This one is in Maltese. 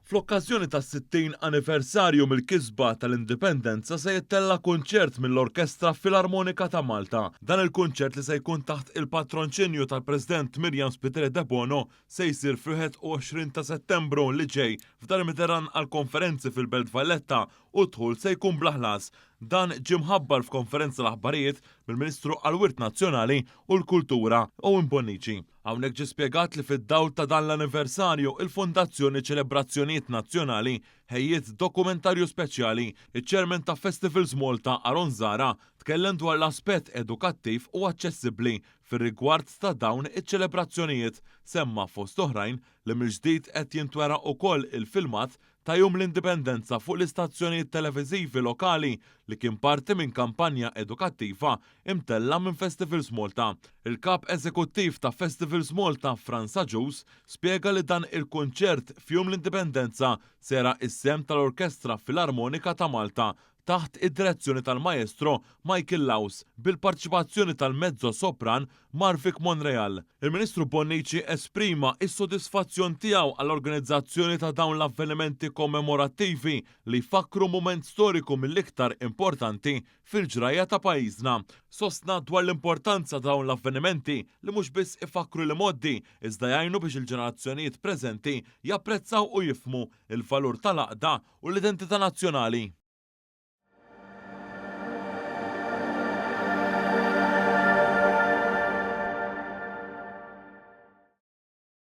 Fl-okkażjoni tas-60 anniversarju mill-kisba tal-Indipendenza se jittella kunċert mill-Orkestra Filarmonika ta' Malta. Dan il-kunċert li se jkun taħt il-patronċinju tal-President Mirjam Spiteri de Bono se jsir fl-21 ta' Settembru li ġej f'Dar Mediterran għal konferenzi fil-Belt Valletta u dħul se jkun blaħlas. Dan ġie mħabbar f'konferenza l-aħbarijiet mill-Ministru għall-Wirt Nazzjonali u l-Kultura Owen Bonnici. Hawnhekk ġie spjegat li fid-dawl ta' dan l-anniversarju il-Fondazzjoni Ċelebrazzjonijiet Nazzjonali ħejjiet dokumentarju speċjali. Iċ-Chairman ta' Festivals Malta Aron Zara tkellem dwar l-aspett edukattiv u aċċessibbli fir-rigward ta' dawn iċ-ċelebrazzjonijiet, semma fost oħrajn li mill-ġdid qed jintwera wkoll il-filmat ta' Jum l-Indipendenza fuq l-istazzjonijiet televiżivi lokali li kien parti minn kampanja edukattiva imtella minn Festivals Malta. Il-kap eżekuttiv ta' Festivals Malta Franza Ġus spjega li dan il-kunċert f'Jum l-Indipendenza sera is-sem tal-Orkestra Filarmonika ta' Malta taħt id-direzzjoni tal-Maestro Michael Laus bil-parċipazzjoni tal-mezzo sopran Marvik Monreal. Il-Ministru Bonnici esprima is-sodisfazzjon tiegħu għall-organizzazzjoni ta' dawn l-avvenimenti kommemorattivi li jfakru mument storiku mill-iktar importanti fil-ġrajja ta' pajjiżna. Sostna dwar l-importanza ta' dawn l-avvenimenti li mhux biss ifakru l-modi iżda jgħinu biex il-ġenerazzjonijiet preżenti japprezzaw u jifhmu il-valur tal-għaqda u l-identità nazzjonali.